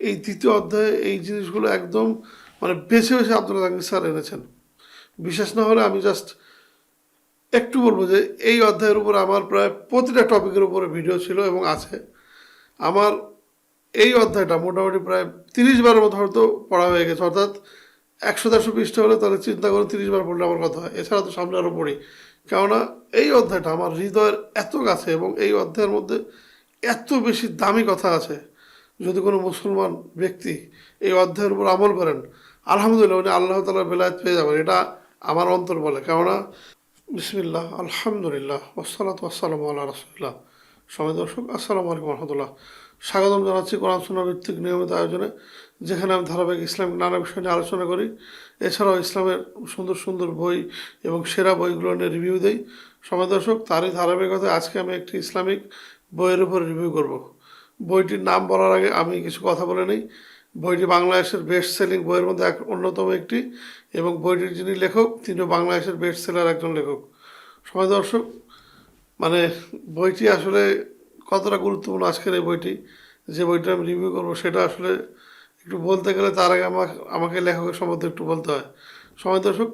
এই তৃতীয় অধ্যায়ে এই জিনিসগুলো একদম মানে বেছে বেছে আব্দুল জাহাঙ্গীর স্যার এনেছেন। বিশেষ না হলে আমি জাস্ট একটু বলবো যে এই অধ্যায়ের উপর আমার প্রায় প্রতিটা টপিকের উপরে ভিডিও ছিল এবং আছে। আমার এই অধ্যায়টা মোটামুটি প্রায় 30 বারের মতো হয়তো পড়া হয়ে গেছে, অর্থাৎ 100-150 হলে তাহলে চিন্তা করে 30 বার পড়লে আমার কথা হয়। এছাড়া তো সামনে আরও পড়ি, কেননা এই অধ্যায়টা আমার হৃদয়ের এত কাছে এবং এই অধ্যায়ের মধ্যে এত বেশি দামি কথা আছে। যদি কোনো মুসলমান ব্যক্তি এই অধ্যায়ের উপর আমল করেন, আলহামদুলিল্লাহ উনি আল্লাহ তাআলার বেলায়েত পেয়ে যাবেন, এটা আমার অন্তর বলে। কেননা বিসমিল্লাহ, আলহামদুলিল্লাহ, ওয়াসসালাতু ওয়াসসালামু আলা রাসূলিল্লাহ। সময় দর্শক, আসসালামু আলাইকুম রহমতুল্লাহ। স্বাগতম জানাচ্ছি কোরআন সুন্নাহ ভিত্তিক নিয়মিত আয়োজনে, যেখানে আমি ধারাবাহিক ইসলামিক নানা বিষয় নিয়ে আলোচনা করি। এছাড়াও ইসলামের সুন্দর সুন্দর বই এবং সেরা বইগুলো নিয়ে রিভিউ দেই। সময় দর্শক, তারই ধারাবাহিকতায় আজকে আমি একটি ইসলামিক বইয়ের উপর রিভিউ করব। বইটির নাম বলার আগে আমি কিছু কথা বলে নিই। বইটি বাংলাদেশের বেস্ট সেলিং বইয়ের মধ্যে অন্যতম একটি, এবং বইটির যিনি লেখক তিনিও বাংলাদেশের বেস্ট সেলার একজন লেখক। সময় দর্শক, মানে বইটি আসলে কতটা গুরুত্বপূর্ণ আজকের এই বইটি, যে বইটা আমি রিভিউ করবো, সেটা আসলে একটু বলতে গেলে তার আগে আমাকে লেখকের সম্বন্ধে একটু বলতে হয়। সময় দর্শক,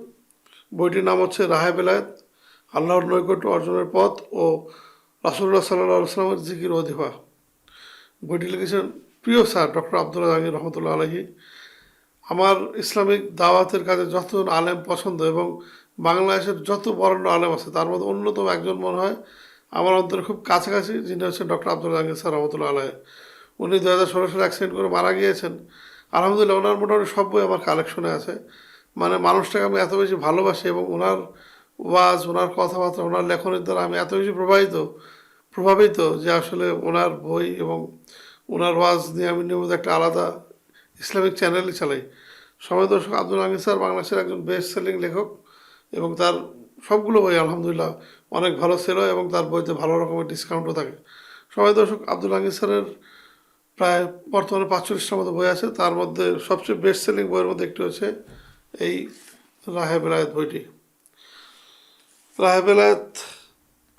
বইটির নাম হচ্ছে রাহে বেলায়েত, আল্লাহর নৈকট্য অর্জনের পথ ও রাসূলুল্লাহ সাল্লাল্লাহু আলাইহি ওয়াসাল্লামের জিকির ওজিফা। বইটি লিখেছেন প্রিয় স্যার ডক্টর আব্দুল জাহাঙ্গীর রহমতুল্লাহ আলাইহি। আমার ইসলামিক দাওয়াতের কাজে যতজন আলেম পছন্দ এবং বাংলাদেশের যত বরেণ্য আলেম আছে তার মধ্যে অন্যতম একজন মনে হয় আমার অন্তরে খুব কাছাকাছি, যিনি হচ্ছেন ডক্টর আব্দুল জাহাঙ্গীর স্যার রহমতুল্লাহ আলাইহি। উনি 2016 সালে অ্যাক্সিডেন্ট করে মারা গিয়েছেন। আলহামদুলিল্লাহ ওনার মোটামুটি সব বই আমার কালেকশনে আছে। মানে মানুষটাকে আমি এত বেশি ভালোবাসি এবং ওনার ওয়াজ, ওনার কথাবার্তা, ওনার লেখনের দ্বারা আমি এত বেশি প্রভাবিত যে আসলে ওনার বই এবং ওনার ওয়াজ নিয়ে আমি নিয়মিত একটা আলাদা ইসলামিক চ্যানেলই চালাই। সময় দর্শক, আব্দুল হামিদ স্যার বাংলাদেশের একজন বেস্ট সেলিং লেখক এবং তার সবগুলো বই আলহামদুলিল্লাহ অনেক ভালো সেল হয় এবং তার বইতে ভালো রকমের ডিসকাউন্টও থাকে। সময় দর্শক, আব্দুল হামিদ স্যারের প্রায় বর্তমানে 45টার মতো বই আছে। তার মধ্যে সবচেয়ে বেস্ট সেলিং বইয়ের মধ্যে একটি হচ্ছে এই রাহে বেলায়েত বইটি। রাহে বেলায়েত,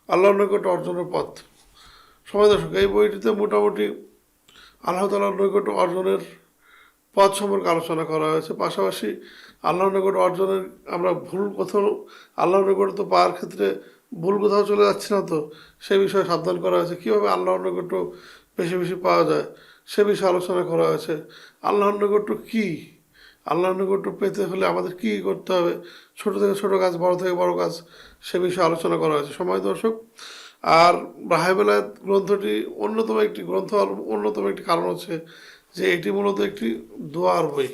আল্লাহর নৈকট্য অর্জনের পথ। সময় দর্শক, এই বইটিতে মোটামুটি আল্লাহ তাআলার নৈকট্য অর্জনের পথ সম্পর্কে আলোচনা করা হয়েছে। পাশাপাশি আল্লাহর নিকট অর্জনের আমরা ভুল কোথাও, আল্লাহর নিকট তো পাওয়ার ক্ষেত্রে ভুল কোথাও চলে যাচ্ছে না, তো সে বিষয়ে সাবধান করা হয়েছে। কীভাবে আল্লাহর নিকট বেশি বেশি পাওয়া যায় সে বিষয়ে আলোচনা করা হয়েছে। আল্লাহর নিকট কী, আল্লাহর নিকট পেতে হলে আমাদের কী করতে হবে, ছোট থেকে ছোট কাজ, বড় থেকে বড় কাজ, সে বিষয়ে আলোচনা করা হয়েছে। সময় দর্শক, আর রাহে বেলায়েত গ্রন্থটি অন্যতম একটি গ্রন্থ, আর অন্যতম একটি কারণ হচ্ছে যে এটি মূলত একটি দোয়ার বই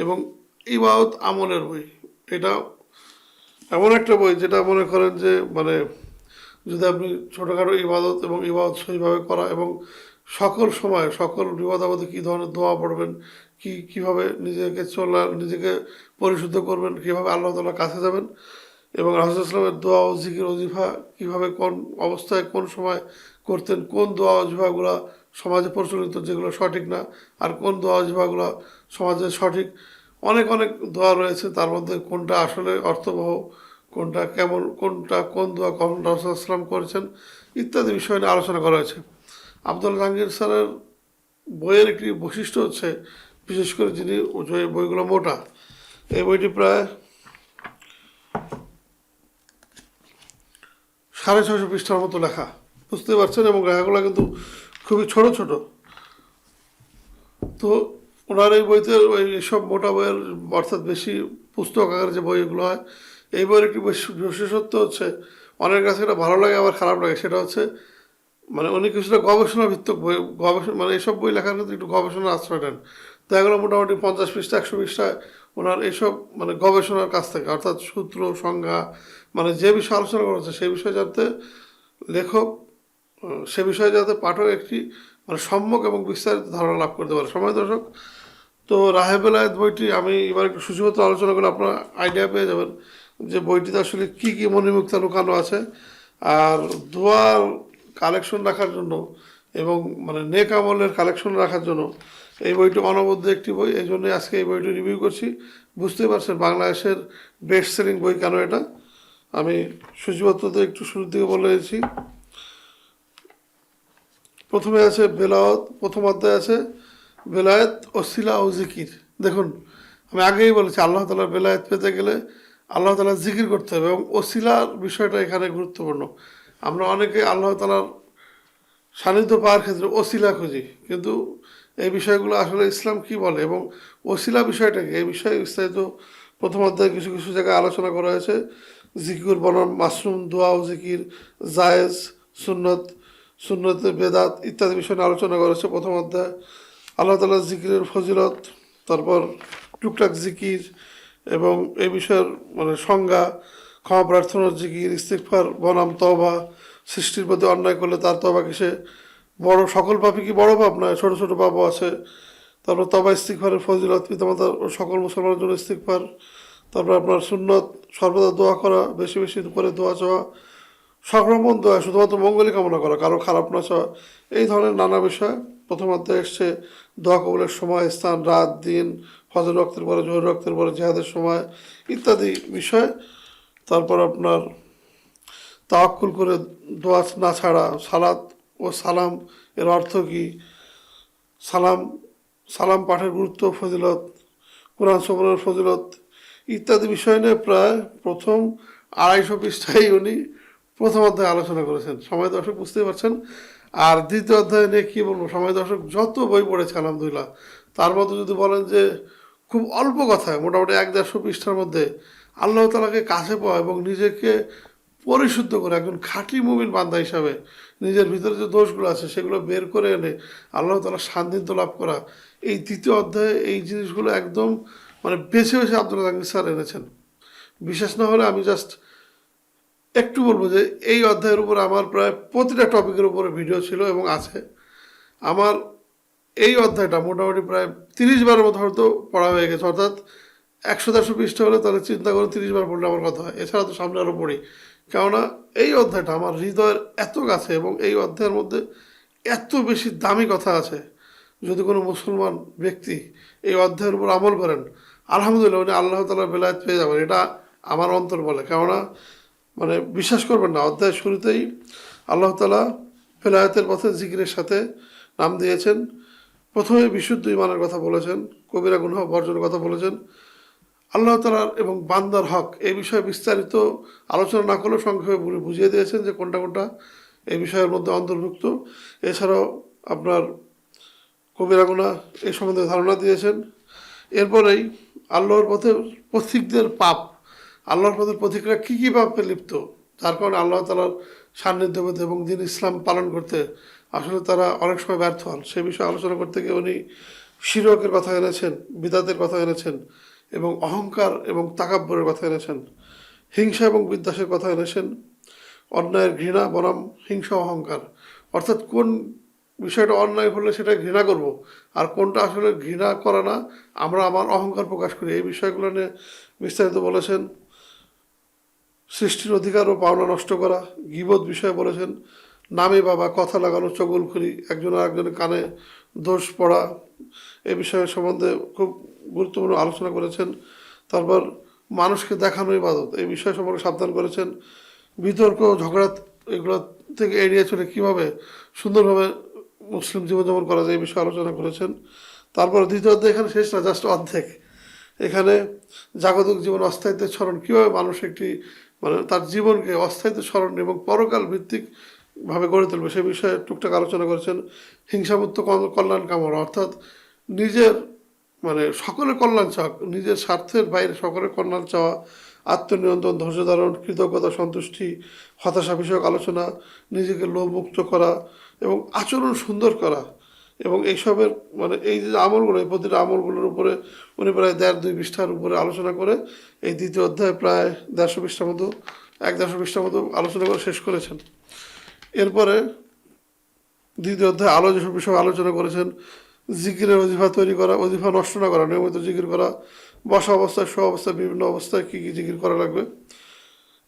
এবং ইবাদত আমলের বই। এটা এমন একটা বই যেটা মনে করেন যে মানে যদি আপনি ছোটোখাটো ইবাদত এবং ইবাদত সহিভাবে করা এবং সকল সময় সকল বিপদাবদে কী ধরনের দোয়া পড়বেন, কীভাবে নিজেকে পরিশুদ্ধ করবেন, কীভাবে আল্লাহ তাআলার কাছে যাবেন এবং রাসূল ইসলামের দোয়া ও জিকির ওজিফা কীভাবে কোন অবস্থায় কোন সময় করতেন, কোন দোয়া ওজিফাগুলো সমাজে প্রচলিত যেগুলো সঠিক না, আর কোন দোয়া ওজিফাগুলো সমাজে সঠিক। অনেক অনেক দোয়া রয়েছে, তার মধ্যে কোনটা আসলে অর্থবহ, কোনটা কেমন, কোন দোয়া কখন রাসূল ইসলাম করেছেন ইত্যাদি বিষয় নিয়ে আলোচনা করা হয়েছে। আব্দুল জাহাঙ্গীর স্যারের বইয়ের একটি বৈশিষ্ট্য হচ্ছে, বিশেষ করে যিনি বইগুলো মোটা, এই বইটি প্রায় 650 পৃষ্ঠার মতো লেখা, বুঝতে পারছেন, এবং লেখাগুলো কিন্তু খুবই ছোট ছোট। তো ওনার এই বইতে এইসব মোটা বইয়ের অর্থাৎ বেশি পুস্তক আকারের যে বইগুলো হয়, এই বইয়ের একটি বিশেষত্ব হচ্ছে অনেকের কাছে এটা ভালো লাগে আবার খারাপ লাগে। সেটা হচ্ছে মানে উনি কিছুটা গবেষণা ভিত্তিক বই, মানে এইসব বই লেখার ক্ষেত্রে একটু গবেষণার আশ্রয় নেন। তো এগুলো মোটামুটি 50 পৃষ্ঠা 100 পৃষ্ঠায় ওনার এইসব মানে গবেষণার কাছ থেকে, অর্থাৎ সূত্র সংজ্ঞা, মানে যে বিষয়ে আলোচনা করা হচ্ছে সেই বিষয়ে যাতে লেখক, সে বিষয়ে যাতে পাঠক একটি মানে সম্যক এবং বিস্তারিত ধারণা লাভ করতে পারে। সময় দর্শক, তো রাহে বেলায়েত বইটি আমি এবার একটু সূচিবদ্ধ আলোচনা করলে আপনারা আইডিয়া পেয়ে যাবেন যে বইটিতে আসলে কী কী মণিমুক্তা লুকানো আছে। আর দোয়ার কালেকশন রাখার জন্য এবং মানে নেক আমলের কালেকশন রাখার জন্য এই বইটি অনবদ্য একটি বই। এই জন্যই আজকে এই বইটি রিভিউ করছি। বুঝতেই পারছেন বাংলাদেশের বেস্ট সেলিং বই কেন এটা। আমি সূচিপত্রতে একটু শুরুর দিকে বলে দিয়েছি। প্রথমে আছে বেলাওয়াত, প্রথম অধ্যায় আছে বেলায়েত ওসিলা ও জিকির। দেখুন, আমি আগেই বলেছি আল্লাহ তালার বেলায়েত পেতে গেলে আল্লাহ তালার জিকির করতে হবে এবং ওসিলার বিষয়টা এখানে গুরুত্বপূর্ণ। আমরা অনেকে আল্লাহ তালার সান্নিধ্য পাওয়ার ক্ষেত্রে ওসিলা খুঁজি, কিন্তু এই বিষয়গুলো আসলে ইসলাম কি বলে এবং ওসিলা বিষয়টাকে এই বিষয়ে বিস্তারিত প্রথম অধ্যায়ে কিছু কিছু জায়গায় আলোচনা করা হয়েছে। জিকির বনাম মাসরুম, দোয়া ও জিকির, জায়েজ, সুন্নত, সুন্নতে বেদাত ইত্যাদি বিষয় নিয়ে আলোচনা করা হয়েছে প্রথম অধ্যায়। আল্লাহ তাআলার জিকিরের ফজিলত, তারপর টুকটাক জিকির এবং এই বিষয়ের সংজ্ঞা, ক্ষমা প্রার্থনার জিকির, ইস্তিগফার বনাম তওবা, সৃষ্টির প্রতি অন্যায় করলে তার তওবা কিসে, বড় সকল পাপই কি বড় পাপ নয়, ছোট ছোট পাপও আছে। তারপর তওবা ইস্তিগফারের ফজিলত, পিতামাতার ও সকল মুসলমানের জন্য ইস্তিগফার। তারপর আপনার সুন্নত, সর্বদা দোয়া করা, বেশি বেশি করে দোয়া চাওয়া, সংক্রমণ দোয়া, শুধুমাত্র মঙ্গলই কামনা করা, কারো খারাপ না চাওয়া, এই ধরনের নানা বিষয় প্রথম অধ্যায়ে এসছে। দোয়া কবুলের সময়, স্থান, রাত, দিন, ফজর রক্তের পরে, জোহর রক্তের পরে, জিহাদের সময় ইত্যাদি বিষয়। তারপর আপনার তাওয়াক্কুল করে দোয়া না ছাড়া, সালাত ও সালাম এর অর্থ কী, সালাম সালাম পাঠের গুরুত্ব, ফজিলত, কোরআন শ্রবণের ফজিলত ইত্যাদি বিষয় নিয়ে প্রায় প্রথম 250 পৃষ্ঠায় উনি প্রথম অধ্যায়ে আলোচনা করেছেন। সময় দর্শক বুঝতেই পারছেন। আর দ্বিতীয় অধ্যায় নিয়ে কী বলবো, সময় দর্শক যত বই পড়েছে আলহামদুলিল্লাহ, তার মধ্যে যদি বলেন যে খুব অল্প কথায় মোটামুটি 150 পৃষ্ঠার মধ্যে আল্লাহ তাআলাকে কাছে পাওয়া এবং নিজেকে পরিশুদ্ধ করে একজন খাঁটি মুমিন বান্দা হিসাবে নিজের ভিতরে যে দোষগুলো আছে সেগুলো বের করে এনে আল্লাহ তাআলার সান্নিধ্য লাভ করা, এই দ্বিতীয় অধ্যায়ে এই জিনিসগুলো একদম বেছে বেছে আব্দুল জাহাঙ্গীর স্যার এনেছেন। বিশেষ না হলে আমি জাস্ট একটু বলবো যে এই অধ্যায়ের উপর আমার প্রায় প্রতিটা টপিকের উপরে ভিডিও ছিল এবং আছে। আমার এই অধ্যায়টা মোটামুটি প্রায় 30 বারের মতো হয়তো পড়া হয়ে গেছে, অর্থাৎ 100-150 পৃষ্ঠা হলে তাহলে চিন্তা করে 30 বার পড়লে আমার কথা হয়। এছাড়া তো সামনে আরও পড়ি, কেননা এই অধ্যায়টা আমার হৃদয়ের এত কাছে এবং এই অধ্যায়ের মধ্যে এত বেশি দামি কথা আছে। যদি কোনো মুসলমান ব্যক্তি এই অধ্যায়ের উপর আমল করেন, আলহামদুলিল্লাহ উনি আল্লাহ তাআলার বেলায়েত পেয়ে যাবেন, এটা আমার অন্তর বলে। কেননা বিশ্বাস করবেন না, অধ্যায়ের শুরুতেই আল্লাহ তাআলা বেলায়েতের পথে জিকিরের সাথে নাম দিয়েছেন। প্রথমে বিশুদ্ধ ঈমানের কথা বলেছেন, কবিরা গুনাহ বর্জনের কথা বলেছেন। আল্লাহ তাআলার এবং বান্দার হক এই বিষয়ে বিস্তারিত আলোচনা না করলেও সংক্ষেপে বুঝিয়ে দিয়েছেন যে কোনটা কোনটা এই বিষয়ের মধ্যে অন্তর্ভুক্ত। এছাড়াও আপনার কবিরা গুনাহ এই সম্বন্ধে ধারণা দিয়েছেন। এরপরেই আল্লাহর পথে পথিকদের পাপ, আল্লাহর পথের পথিকরা কী কী পাপে লিপ্ত, যার কারণে আল্লাহ তাআলার সান্নিধ্য পেতে এবং দিন ইসলাম পালন করতে আসলে তারা অনেক সময় ব্যর্থ হন, সে বিষয়ে আলোচনা করতে গিয়ে উনি শিরকের কথা এনেছেন, বিদাতের কথা এনেছেন এবং অহংকার এবং তাকাব্বুরের কথা এনেছেন, হিংসা এবং বিদ্বেষের কথা এনেছেন, অন্যায়ের ঘৃণা বনাম হিংসা অহংকার, অর্থাৎ কোন বিষয়টা অন্যায় হলে সেটা ঘৃণা করব আর কোনটা আসলে ঘৃণা করা না, আমরা আমার অহংকার প্রকাশ করি, এই বিষয়গুলো নিয়ে বিস্তারিত বলেছেন। সৃষ্টির অধিকার ও পাওনা নষ্ট করা, গীবত বিষয়ে বলেছেন। নামে বাবা, কথা লাগানো, চগলখড়ি, একজন আরেকজনের কানে দোষ পড়া, এই বিষয়ের সম্বন্ধে খুব গুরুত্বপূর্ণ আলোচনা করেছেন। তারপর মানুষকে দেখানো ইবাদত, এই বিষয় সম্পর্কে সাবধান করেছেন। বিতর্ক, ঝগড়া এগুলো থেকে এড়িয়ে চলে কীভাবে সুন্দরভাবে মুসলিম জীবনযাপন করা যায় এই বিষয়ে আলোচনা করেছেন। তারপর দ্বিতীয় অধ্যায় এখানে শেষ না, জাস্ট অর্ধেক। এখানে জাগতিক জীবন অস্থায়িত্বের স্মরণ, কীভাবে মানুষ একটি তার জীবনকে অস্থায়িত্ব স্মরণ এবং পরকাল ভিত্তিকভাবে গড়ে তুলবে সে বিষয়ে টুকটাক আলোচনা করেছেন। হিংসামুক্ত কল্যাণ কামনা, অর্থাৎ নিজের সকলের কল্যাণ চাওয়া, নিজের স্বার্থের বাইরে সকলের কল্যাণ চাওয়া, আত্মনিয়ন্ত্রণ, ধৈর্য ধারণ, কৃতজ্ঞতা, সন্তুষ্টি, হতাশা বিষয়ক আলোচনা, নিজেকে লোভমুক্ত করা এবং আচরণ সুন্দর করা এবং এইসবের এই যে আমলগুলো, এই প্রতিটা আমলগুলোর উপরে উনি প্রায় 1.5-2 পৃষ্ঠার উপরে আলোচনা করে এই দ্বিতীয় অধ্যায় প্রায় 150 পৃষ্ঠার মতো 150 পৃষ্ঠার মতো আলোচনা করে শেষ করেছেন। এরপরে দ্বিতীয় অধ্যায় আলো যেসব বিষয় আলোচনা করেছেন, জিকিরের অজিফা তৈরি করা, অজিফা নষ্ট না করা, নিয়মিত জিকির করা, বসা অবস্থায়, শোয়া অবস্থায়, বিভিন্ন অবস্থায় কী কী জিকির করা লাগবে।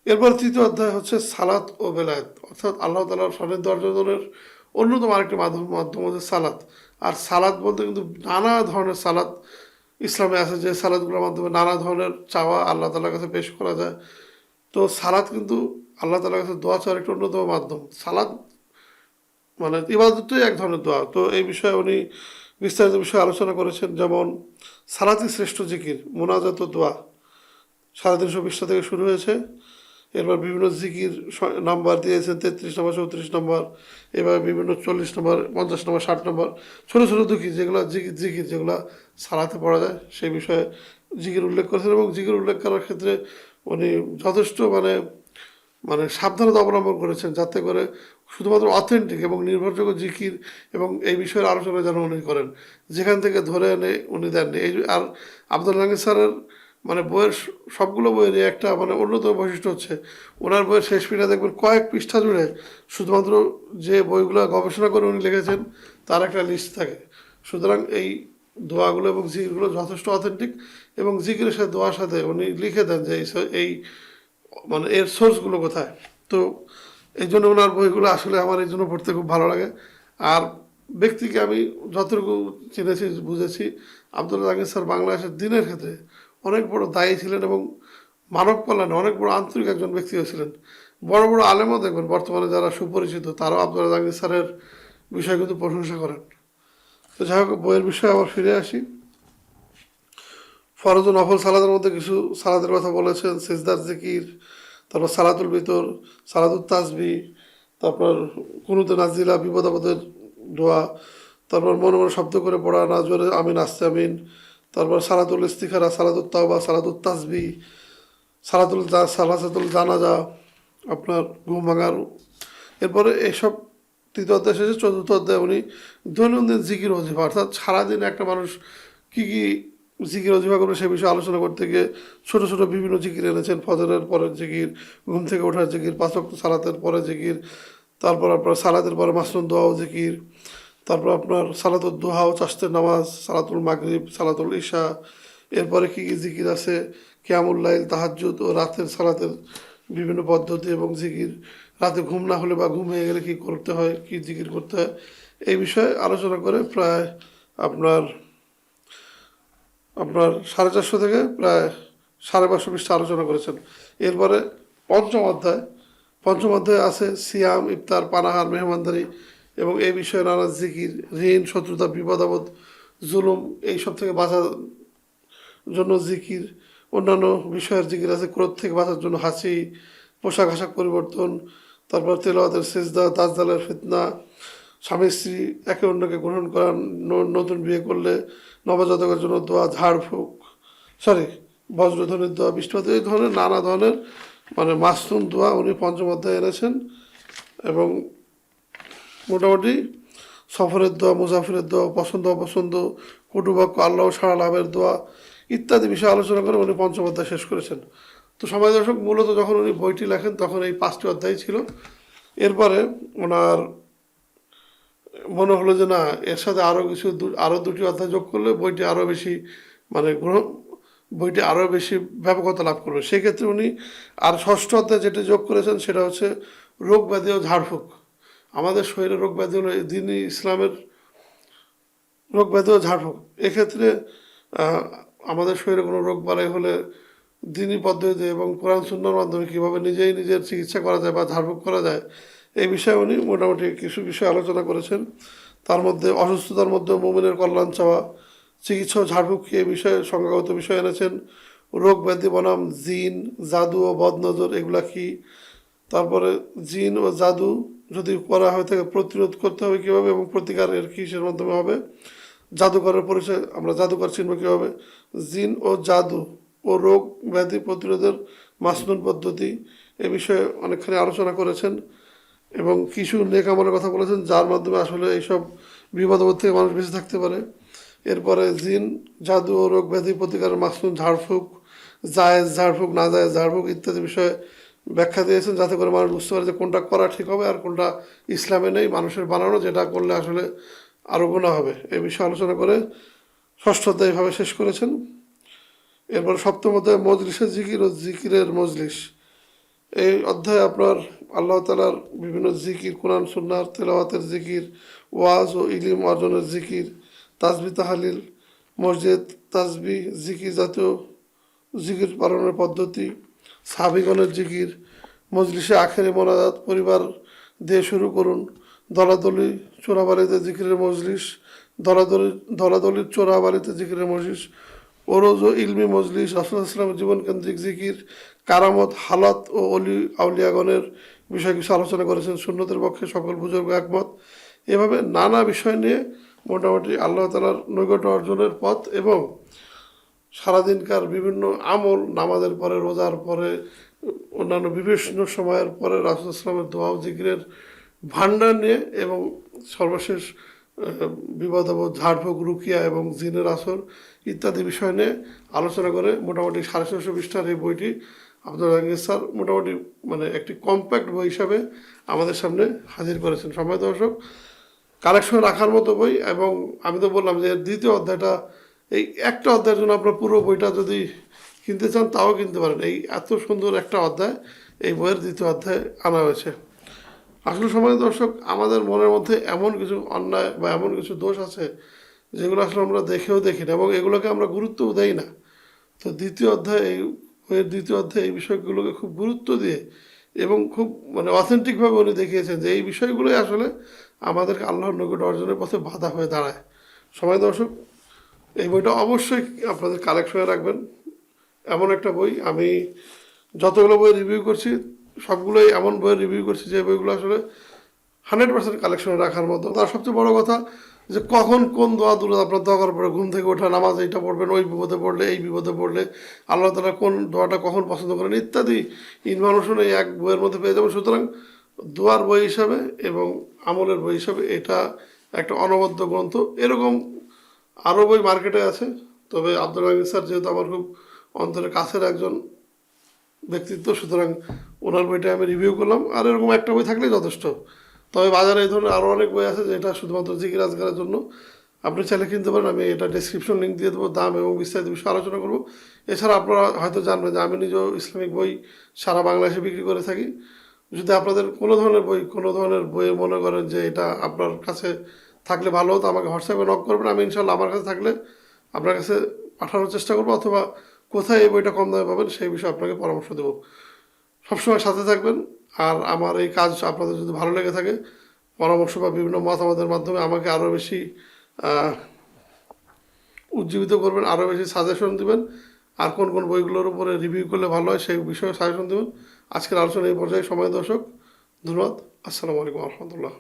এরপর তৃতীয় অধ্যায় হচ্ছে সালাত ও বেলায়েত, অর্থাৎ আল্লাহ তাআলার সান্নিধ্য অর্জনের অন্যতম আরেকটি মাধ্যম হচ্ছে সালাত। আর সালাত বলতে কিন্তু নানা ধরনের সালাত ইসলামে আছে, যে সালাতগুলোর মাধ্যমে নানা ধরনের চাওয়া আল্লাহ তাআলার কাছে পেশ করা যায়। তো সালাত কিন্তু আল্লাহ তাআলার কাছে দোয়া চাওয়ার একটি অন্যতম মাধ্যম। সালাত ইবাদতই এক ধরনের দোয়া। তো এই বিষয়ে উনি বিস্তারিত বিষয়ে আলোচনা করেছেন, যেমন সালাতি শ্রেষ্ঠ জিকির, মোনাজাত ও দোয়া 350 থেকে শুরু হয়েছে। এরপর বিভিন্ন জিকির নাম্বার দিয়েছেন, 33 নম্বর, 34 নম্বর, এভাবে বিভিন্ন 40 নম্বর, 50 নম্বর, 60 নম্বর, ছোটো ছোটো জিকির যেগুলো জিকির যেগুলো সালাতে পড়া যায় সেই বিষয়ে জিকির উল্লেখ করেছেন। এবং জিকির উল্লেখ করার ক্ষেত্রে উনি যথেষ্ট মানে সাবধানতা অবলম্বন করেছেন, যাতে করে শুধুমাত্র অথেন্টিক এবং নির্ভরযোগ্য জিকির এবং এই বিষয়ের আলোচনা যেন উনি করেন, যেখান থেকে ধরে এনে উনি দেননি। এই আর আব্দুল জাহাঙ্গীর স্যারের বইয়ের সবগুলো বইয়েরই একটা অন্যতম বৈশিষ্ট্য হচ্ছে, ওনার বইয়ের শেষ পৃষ্ঠা দেখবেন কয়েক পৃষ্ঠা জুড়ে শুধুমাত্র যে বইগুলো গবেষণা করে উনি লিখেছেন তার একটা লিস্ট থাকে। সুতরাং এই দোয়াগুলো এবং জিকিরগুলো যথেষ্ট অথেন্টিক, এবং জিকিরের সাথে দোয়ার সাথে উনি লিখে দেন যে এই এর সোর্সগুলো কোথায়। তো এই জন্য ওনার বইগুলো আসলে আমার এই জন্য পড়তে খুব ভালো লাগে। আর ব্যক্তিকে আমি যতটুকু চিনেছি বুঝেছি, আব্দুল জাহাঙ্গীর স্যার বাংলাদেশের দিনের ক্ষেত্রে অনেক বড় দায়ী ছিলেন, এবং মানব কল্যাণে অনেক বড় আন্তরিক একজন ব্যক্তিও ছিলেন। বড় বড় আলেমও দেখবেন বর্তমানে যারা সুপরিচিত, তারাও আব্দুল জাহাঙ্গীর স্যারের বিষয়ে কিন্তু প্রশংসা করেন। তো যাই হোক, বইয়ের বিষয়ে আবার ফিরে আসি। ফরজ ও নফল সালাদের মধ্যে কিছু সালাদের কথা বলেছেন, সিজদার জিকির, তারপর সালাতুল ভিতর, সালাতুল তাসবি, তারপর কুনুতে নাজিলা, বিপদ আপদের দোয়া, তারপর মনে মনে শব্দ করে পড়া, না জোরে আমিন আস্তে আমিন, তারপর সালাতুল ইস্তিখারা, সালাতুল তাওবা, সালাতুল তাসবি, সালাতুল জানাজা, আপনার ঘুম ভাঙার। এরপরে এইসব তৃতীয় অধ্যায় শেষে চতুর্থ অধ্যায় উনি দৈনন্দিন জিকির ওজিফা, অর্থাৎ সারাদিন একটা মানুষ কী কী জিকির ওজিফা করবে সে বিষয়ে আলোচনা করতে গিয়ে ছোটো ছোটো বিভিন্ন জিকির এনেছেন। ফজরের পরের জিকির, ঘুম থেকে ওঠার জিকির, 5 ওয়াক্ত সালাতের পরে জিকির, তারপর আপনার সালাতের পরে মাসনুন দোয়াও জিকির, তারপর আপনার সালাতুল দোহা ও চাষতের নামাজ, সালাতুল মাগরিব, সালাতুল ইশা, এরপরে কী কী জিকির আছে, কিয়ামুল লাইল, তাহাজ্জুদ ও রাতের সালাতের বিভিন্ন পদ্ধতি এবং জিকির, রাতে ঘুম না হলে বা ঘুম হয়ে গেলে কী করতে হয়, কী জিকির করতে হয়, এই বিষয়ে আলোচনা করে প্রায় আপনার 450 থেকে প্রায় 550 পৃষ্ঠা আলোচনা করেছেন। এরপরে পঞ্চম অধ্যায়ে আছে সিয়াম, ইফতার, পানাহার, মেহমানদারি এবং এই বিষয়ে নানা জিকির, ঋণ, শত্রুতা, বিপদ আপদ, জুলুম এইসব থেকে বাঁচার জন্য জিকির, অন্যান্য বিষয়ের জিকির আছে, ক্রোধ থেকে বাঁচার জন্য হাসি, পোশাক আশাক পরিবর্তন, তারপর তেলাওয়াতের সেজদা, দাজ্জালের ফিতনা, স্বামী স্ত্রী একে অন্যকে গ্রহণ করা, নতুন বিয়ে করলে, নবজাতকের জন্য দোয়া, বজ্রধ্বনির দোয়া, বৃষ্টিপাত, এই ধরনের নানা ধরনের মাসনুন দোয়া উনি পঞ্চম অধ্যায়ে এনেছেন। এবং মোটামুটি সফরের দোয়া, মুসাফিরের দোয়া, পছন্দ অপছন্দ, কটুবাক্য, আল্লাহ সাড়া লাভের দোয়া ইত্যাদি বিষয়ে আলোচনা করে উনি পঞ্চম অধ্যায় শেষ করেছেন। তো সময় দর্শক, মূলত যখন উনি বইটি লেখেন তখন এই 5টি অধ্যায় ছিল। এরপরে ওনার মনে হলো যে না, এর সাথে আরও 2টি অধ্যায় যোগ করলে বইটি আরও বেশি বইটি আরও বেশি ব্যাপকতা লাভ করবে। সেক্ষেত্রে উনি আর 6ষ্ঠ অধ্যায় যেটি যোগ করেছেন সেটা হচ্ছে রোগ ব্যাধি ও ঝাড়ফুঁক। আমাদের শরীরে রোগ ব্যাধি হলো দিনই ইসলামের রোগ ব্যাধি ও ঝাড়ফুঁক। এক্ষেত্রে আমাদের শরীরে কোনো রোগ বালাই হলে দিনই পদ্ধতিতে এবং কোরআন সুন্নাহর মাধ্যমে কীভাবে নিজের চিকিৎসা করা যায় বা ঝাড়ফুঁক করা যায়, এই বিষয়ে উনি মোটামুটি কিছু বিষয় আলোচনা করেছেন। তার মধ্যে অসুস্থতার মধ্যে মুমিনের কল্যাণ চাওয়া, চিকিৎসা ও ঝাড়ফুঁক এই বিষয়ে সংজ্ঞাগত বিষয় এনেছেন। রোগ ব্যাধি বনাম জিন, জাদু ও বদনজর এগুলা কী, তারপরে জিন ও জাদু যদি করা হয়ে থাকে প্রতিরোধ করতে হবে কীভাবে এবং প্রতিকার এর কিসের মাধ্যমে হবে, জাদুকরের পরিচয়, আমরা জাদুকর চিনব কীভাবে, জিন ও জাদু ও রোগ ব্যাধি প্রতিরোধের মাসনুন পদ্ধতি এ বিষয়ে অনেকখানি আলোচনা করেছেন। এবং কিছু নেক আমলের কথা বলেছেন যার মাধ্যমে আসলে এইসব বিপদ থেকে মানুষ বেঁচে থাকতে পারে। এরপরে জিন, জাদু ও রোগ ব্যাধি প্রতিকারের মাসনুন ঝাড়ফুঁক, জায়েজ ঝাড়ফুঁক, না জায়েজ ঝাড়ফুঁক ইত্যাদি বিষয়ে ব্যাখ্যা দিয়েছেন, যাতে করে মানুষ বুঝতে পারে যে কোনটা করা ঠিক হবে আর কোনটা ইসলামে নেই, মানুষের বানানো, যেটা করলে আসলে আরও গুনাহ হবে। এই বিষয়ে আলোচনা করে 6ষ্ঠ অধ্যায় এভাবে শেষ করেছেন। এরপর 7ম অধ্যায় মজলিসের জিকির ও জিকিরের মজলিস। এই অধ্যায়ে আপনার আল্লাহ তাআলার বিভিন্ন জিকির, কোরআন সুন্নাহর তেলাওয়াতের জিকির, ওয়াজ ও ইলম অর্জনের জিকির, তাসবিহ তাহলিল, মসজিদ তাসবিহ জিকির জাতীয় জিকির পালনের পদ্ধতি, সাহাবীগণের জিকির, মজলিসে আখেরি মোনাজাত, পরিবার দিয়ে শুরু করুন, দলাদলি চোরাবালিতে জিকিরের মজলিস, দলাদলি দলাদলির চোরাবালিতে জিকিরের মজলিস, ওরোজ ও ইলমি মজলিস, রাসূলুল্লাহ সাল্লাল্লাহু আলাইহি ওয়াসাল্লামের জীবনকেন্দ্রিক জিকির, কারামত, হালাত ও আউলিয়াগণের বিষয়ে কিছু আলোচনা করেছেন। সুন্নতের পক্ষে সকল বুজুর্গ একমত। এভাবে নানা বিষয় নিয়ে মোটামুটি আল্লাহ তাআলার নৈকট্য অর্জনের পথ এবং সারাদিনকার বিভিন্ন আমল, নামাজের পরে, রোজার পরে, অন্যান্য বিভিন্ন সময়ের পরে রাসূলুল্লাহ সাল্লাল্লাহু আলাইহি ওয়াসাল্লামের দোয়া ও জিকিরের ভান্ডার নিয়ে এবং সর্বশেষ বিপদাপদ, ঝাড়ফুঁক, রুকিয়া এবং জিনের আসর ইত্যাদি বিষয় নিয়ে আলোচনা করে মোটামুটি 650 পৃষ্ঠার এই বইটি আব্দুল জাহাঙ্গীর স্যার মোটামুটি মানে একটি কম্প্যাক্ট বই হিসাবে আমাদের সামনে হাজির করেছেন। সম্মানিত দর্শক, কালেকশন রাখার মতো বই, এবং আমি তো বললাম যে এর দ্বিতীয় অধ্যায়টা, এই একটা অধ্যায়ের জন্য আপনার পুরো বইটা যদি কিনতে চান তাও কিনতে পারেন। এই এত সুন্দর একটা অধ্যায় এই বইয়ের দ্বিতীয় অধ্যায়ে আনা হয়েছে। আসলে সময় দর্শক, আমাদের মনের মধ্যে এমন কিছু অন্যায় বা এমন কিছু দোষ আছে যেগুলো আসলে আমরা দেখেও দেখি না এবং এগুলোকে আমরা গুরুত্বও দেই না। তো দ্বিতীয় অধ্যায়, এই বইয়ের দ্বিতীয় অধ্যায়ে এই বিষয়গুলোকে খুব গুরুত্ব দিয়ে এবং খুব মানে অথেন্টিকভাবে উনি দেখিয়েছেন যে এই বিষয়গুলোই আসলে আমাদেরকে আল্লাহর নৈকট্য অর্জনের পথে বাধা হয়ে দাঁড়ায়। সময় দর্শক, এই বইটা অবশ্যই আপনাদের কালেকশনে রাখবেন। এমন একটা বই, আমি যতগুলো বই রিভিউ করছি সবগুলোই এমন বইয়ের রিভিউ করছি যে বইগুলো আসলে 100% কালেকশনে রাখার মতো। তার সবচেয়ে বড় কথা যে কখন কোন দোয়া দূরে আপনার দরকার পড়ে, ঘুম থেকে ওঠা, নামাজ এইটা পড়বেন, ওই বিপদে পড়লে, এই বিপদে পড়লে আল্লাহ তাআলা কোন দোয়াটা কখন পছন্দ করেন ইত্যাদি ইনফরমেশন এই এক বইয়ের মধ্যে পেয়ে যাবেন। সুতরাং দোয়ার বই হিসাবে এবং আমলের বই হিসাবে এটা একটা অনবদ্য গ্রন্থ। এরকম আরও বই মার্কেটে আছে, তবে আব্দুল হামিদ স্যার যেহেতু আমার খুব অন্তরের কাছের একজন ব্যক্তিত্ব, সুতরাং ওনার বইটা আমি রিভিউ করলাম। আর এরকম একটা বই থাকলেই যথেষ্ট। তবে বাজারে এই ধরনের আরও অনেক বই আছে যেটা শুধুমাত্র জিকির আজকারের জন্য, আপনি চাইলে কিনতে পারেন। আমি এটা ডেসক্রিপশন লিঙ্ক দিয়ে দেবো, দাম এবং বিস্তারিত বিষয়ে আলোচনা করবো। এছাড়া আপনারা হয়তো জানবেন যে আমি নিজেও ইসলামিক বই সারা বাংলাদেশে বিক্রি করে থাকি। যদি আপনাদের কোনো ধরনের বইয়ে মনে করেন যে এটা আপনার কাছে থাকলে ভালো হতো, আমাকে হোয়াটসঅ্যাপে নক করবেন। আমি ইনশাল্লাহ আমার কাছে থাকলে আপনার কাছে পাঠানোর চেষ্টা করবো, অথবা কোথায় এই বইটা কম দামে পাবেন সেই বিষয়ে আপনাকে পরামর্শ দেবো। সবসময় সাথে থাকবেন। আর আমার এই কাজ আপনাদের যদি ভালো লেগে থাকে, পরামর্শ বা বিভিন্ন মতামতের মাধ্যমে আমাকে আরও বেশি উজ্জীবিত করবেন, আরও বেশি সাজেশন দিবেন, আর কোন কোন বইগুলোর উপরে রিভিউ করলে ভালো হয় সেই বিষয়ে সাজেশন দেবেন। আজকের আলোচনা এই পর্যায়ে। সময় দর্শক, ধন্যবাদ। আসসালামু আলাইকুম রহমতুল্লাহ।